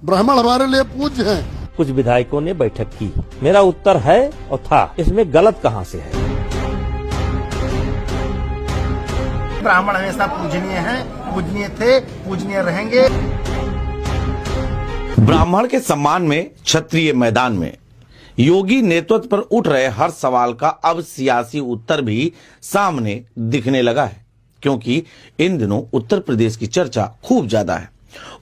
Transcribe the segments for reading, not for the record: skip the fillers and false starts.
ब्राह्मण हमारे लिए पूज्य हैं। कुछ विधायकों ने बैठक की। मेरा उत्तर है और था, इसमें गलत कहां से है? ब्राह्मण हमेशा पूजनीय हैं, पूजनीय थे, पूजनीय रहेंगे। ब्राह्मण के सम्मान में क्षत्रिय मैदान में योगी नेतृत्व पर उठ रहे हर सवाल का अब सियासी उत्तर भी सामने दिखने लगा है, क्योंकि इन दिनों उत्तर प्रदेश की चर्चा खूब ज्यादा है।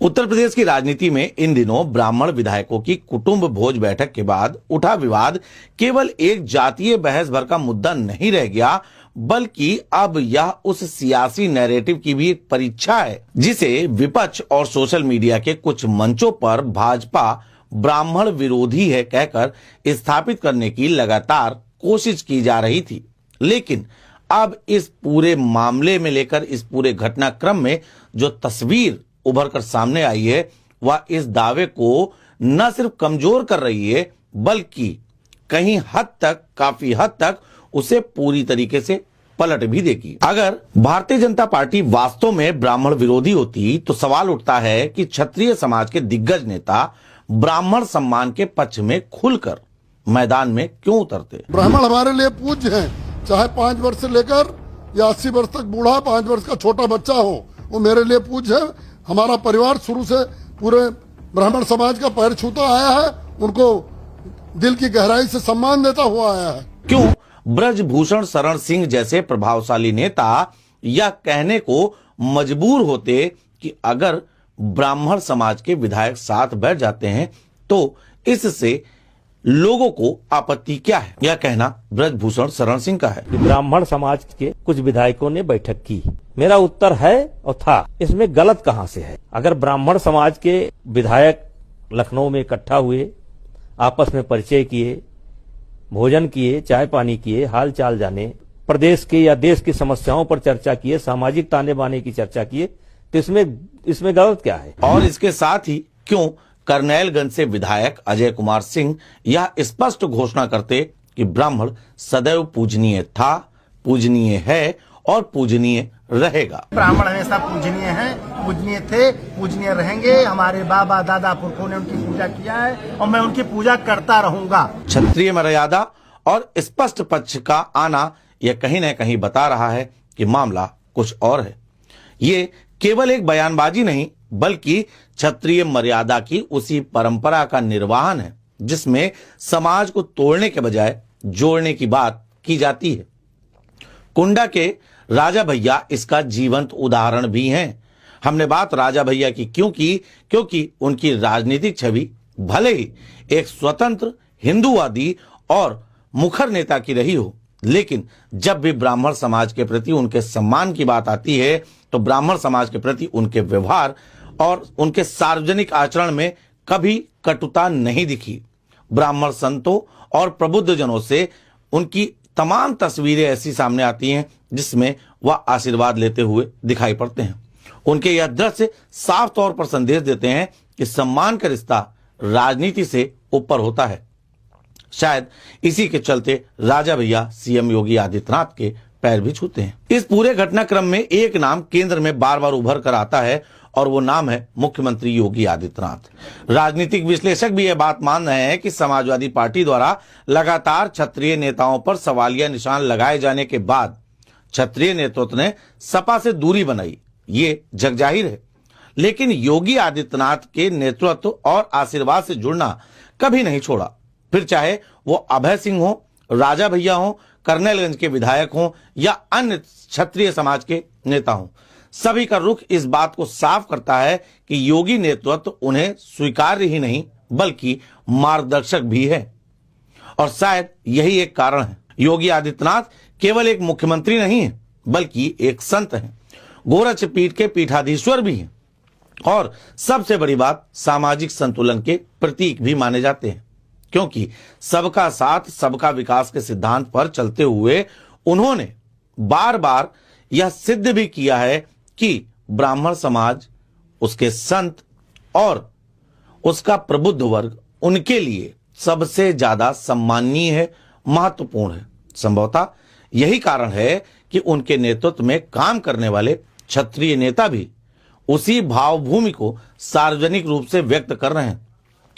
उत्तर प्रदेश की राजनीति में इन दिनों ब्राह्मण विधायकों की कुटुंब भोज बैठक के बाद उठा विवाद केवल एक जातीय बहस भर का मुद्दा नहीं रह गया, बल्कि अब यह उस सियासी नैरेटिव की भी एक परीक्षा है जिसे विपक्ष और सोशल मीडिया के कुछ मंचों पर भाजपा ब्राह्मण विरोधी है कहकर स्थापित करने की लगातार कोशिश की जा रही थी। लेकिन अब इस पूरे मामले में लेकर इस पूरे घटनाक्रम में जो तस्वीर उभर कर सामने आई है, वह इस दावे को न सिर्फ कमजोर कर रही है, बल्कि कहीं हद तक, काफी हद तक उसे पूरी तरीके से पलट भी देगी। अगर भारतीय जनता पार्टी वास्तव में ब्राह्मण विरोधी होती तो सवाल उठता है कि क्षत्रिय समाज के दिग्गज नेता ब्राह्मण सम्मान के पक्ष में खुलकर मैदान में क्यों उतरते? ब्राह्मण हमारे लिए पूज्य हैं, चाहे 5 वर्ष से लेकर या 80 वर्ष तक बूढ़ा 5 वर्ष का छोटा बच्चा हो, वो मेरे लिए पूज्य है। हमारा परिवार शुरू से पूरे ब्राह्मण समाज का पैर छूता आया है, उनको दिल की गहराई से सम्मान देता हुआ आया है। क्यों ब्रजभूषण शरण सिंह जैसे प्रभावशाली नेता यह कहने को मजबूर होते कि अगर ब्राह्मण समाज के विधायक साथ बैठ जाते हैं तो इससे लोगों को आपत्ति क्या है? यह कहना ब्रजभूषण शरण सिंह का है। ब्राह्मण समाज के कुछ विधायकों ने बैठक की। मेरा उत्तर है और था, इसमें गलत कहां से है? अगर ब्राह्मण समाज के विधायक लखनऊ में इकट्ठा हुए, आपस में परिचय किए, भोजन किए, चाय पानी किए, हाल चाल जाने, प्रदेश के या देश की समस्याओं पर चर्चा किए, सामाजिक ताने बाने की चर्चा किए, तो इसमें गलत क्या है? और इसके साथ ही क्यों करनैलगंज से विधायक अजय कुमार सिंह यह स्पष्ट घोषणा करते कि ब्राह्मण सदैव पूजनीय था, पूजनीय है और पूजनीय रहेगा। ब्राह्मण हमेशा पूजनीय हैं, पूजनीय थे, पूजनीय रहेंगे। हमारे बाबा दादा पुरखों ने उनकी पूजा किया है और मैं उनकी पूजा करता रहूंगा। क्षत्रिय मर्यादा और स्पष्ट पक्ष का आना यह कहीं न कहीं बता रहा है कि मामला कुछ और है। ये केवल एक बयानबाजी नहीं, बल्कि क्षत्रिय मर्यादा की उसी परंपरा का निर्वहन है जिसमें समाज को तोड़ने के बजाय जोड़ने की बात की जाती है। कुंडा के राजा भैया इसका जीवंत उदाहरण भी हैं। हमने बात राजा भैया की क्यों की? क्योंकि उनकी राजनीतिक छवि भले ही एक स्वतंत्र हिंदूवादी और मुखर नेता की रही हो, लेकिन जब भी ब्राह्मण समाज के प्रति उनके सम्मान की बात आती है तो ब्राह्मण समाज के प्रति उनके व्यवहार और उनके सार्वजनिक आचरण में कभी कटुता नहीं दिखी। ब्राह्मण संतों और प्रबुद्ध जनों से उनकी तमाम तस्वीरें ऐसी सामने आती हैं जिसमें वह आशीर्वाद लेते हुए दिखाई पड़ते हैं। उनके यह दृश्य साफ तौर पर संदेश देते हैं कि सम्मान का रिश्ता राजनीति से ऊपर होता है। शायद इसी के चलते राजा भैया सीएम योगी आदित्यनाथ के पैर भी छूते हैं। इस पूरे घटनाक्रम में एक नाम केंद्र में बार बार उभर कर आता है और वो नाम है मुख्यमंत्री योगी आदित्यनाथ। राजनीतिक विश्लेषक भी यह बात मान रहे हैं कि समाजवादी पार्टी द्वारा लगातार क्षत्रिय नेताओं पर सवालिया निशान लगाए जाने के बाद क्षत्रिय नेतृत्व ने सपा से दूरी बनाई, ये जगजाहिर है। लेकिन योगी आदित्यनाथ के नेतृत्व और आशीर्वाद से जुड़ना कभी नहीं छोड़ा। फिर चाहे वो अभय सिंह हो, राजा भैया हो, करनैलगंज के विधायक हो या अन्य क्षत्रिय समाज के नेता हो, सभी का रुख इस बात को साफ करता है कि योगी नेतृत्व उन्हें स्वीकार्य ही नहीं बल्कि मार्गदर्शक भी है। और शायद यही एक कारण है। योगी आदित्यनाथ केवल एक मुख्यमंत्री नहीं है बल्कि एक संत है, गोरक्ष पीठ के पीठाधीश्वर भी हैं और सबसे बड़ी बात सामाजिक संतुलन के प्रतीक भी माने जाते हैं, क्योंकि सबका साथ सबका विकास के सिद्धांत पर चलते हुए उन्होंने बार बार यह सिद्ध भी किया है कि ब्राह्मण समाज, उसके संत और उसका प्रबुद्ध वर्ग उनके लिए सबसे ज्यादा सम्माननीय है, महत्वपूर्ण है। संभवतः यही कारण है कि उनके नेतृत्व में काम करने वाले क्षत्रिय नेता भी उसी भावभूमि को सार्वजनिक रूप से व्यक्त कर रहे हैं,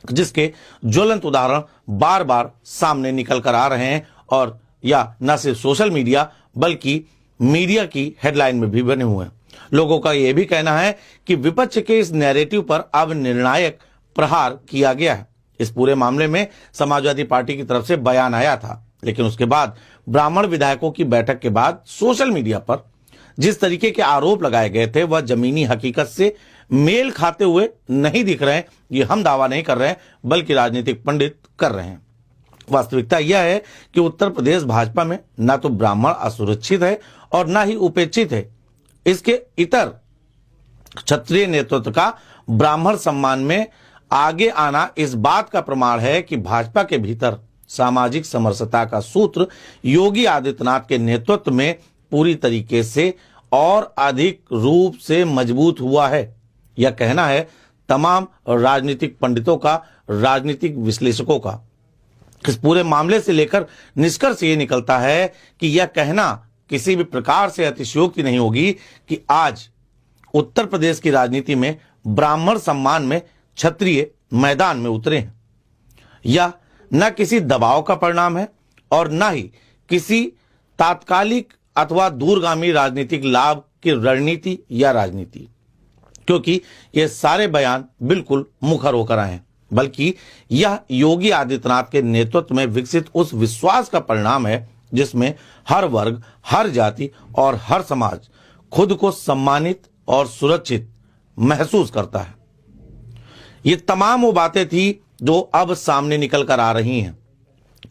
जिसके ज्वलंत उदाहरण बार बार सामने निकल कर आ रहे हैं और या न सिर्फ सोशल मीडिया बल्कि मीडिया की हेडलाइन में भी बने हुए हैं। लोगों का यह भी कहना है कि विपक्ष के इस नैरेटिव पर अब निर्णायक प्रहार किया गया है। इस पूरे मामले में समाजवादी पार्टी की तरफ से बयान आया था, लेकिन उसके बाद ब्राह्मण विधायकों की बैठक के बाद सोशल मीडिया पर जिस तरीके के आरोप लगाए गए थे वह जमीनी हकीकत से मेल खाते हुए नहीं दिख रहे हैं। ये हम दावा नहीं कर रहे हैं, बल्कि राजनीतिक पंडित कर रहे हैं। वास्तविकता यह है कि उत्तर प्रदेश भाजपा में न तो ब्राह्मण असुरक्षित है और न ही उपेक्षित है। इसके इतर क्षत्रिय नेतृत्व का ब्राह्मण सम्मान में आगे आना इस बात का प्रमाण है कि भाजपा के भीतर सामाजिक समरसता का सूत्र योगी आदित्यनाथ के नेतृत्व में पूरी तरीके से और अधिक रूप से मजबूत हुआ है। यह कहना है तमाम राजनीतिक पंडितों का, राजनीतिक विश्लेषकों का। इस पूरे मामले से लेकर निष्कर्ष ये निकलता है कि यह कहना किसी भी प्रकार से अतिशयोक्ति नहीं होगी कि आज उत्तर प्रदेश की राजनीति में ब्राह्मण सम्मान में क्षत्रिय मैदान में उतरे हैं। यह न किसी दबाव का परिणाम है और न ही किसी तात्कालिक अथवा दूरगामी राजनीतिक लाभ की रणनीति या राजनीति, क्योंकि ये सारे बयान बिल्कुल मुखर होकर आए हैं, बल्कि यह योगी आदित्यनाथ के नेतृत्व में विकसित उस विश्वास का परिणाम है जिसमें हर वर्ग, हर जाति और हर समाज खुद को सम्मानित और सुरक्षित महसूस करता है। ये तमाम वो बातें थी जो अब सामने निकल कर आ रही हैं।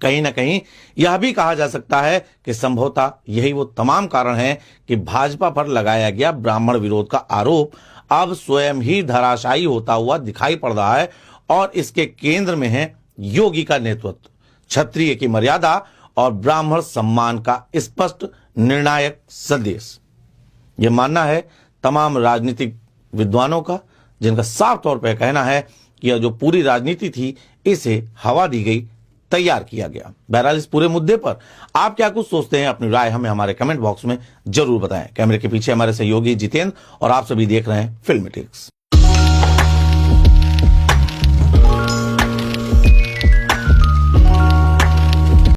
कहीं ना कहीं यह भी कहा जा सकता है कि संभवतः यही वो तमाम कारण हैं कि भाजपा पर लगाया गया ब्राह्मण विरोध का आरोप अब स्वयं ही धराशायी होता हुआ दिखाई पड़ रहा है और इसके केंद्र में है योगी का नेतृत्व, क्षत्रिय की मर्यादा और ब्राह्मण सम्मान का स्पष्ट निर्णायक संदेश। यह मानना है तमाम राजनीतिक विद्वानों का, जिनका साफ तौर पर कहना है कि यह जो पूरी राजनीति थी इसे हवा दी गई, तैयार किया गया। बहरहाल इस पूरे मुद्दे पर आप क्या कुछ सोचते हैं, अपनी राय हमें हमारे कमेंट बॉक्स में जरूर बताएं। कैमरे के पीछे हमारे सहयोगी जितेंद्र और आप सभी देख रहे हैं फिल्मीटिक्स।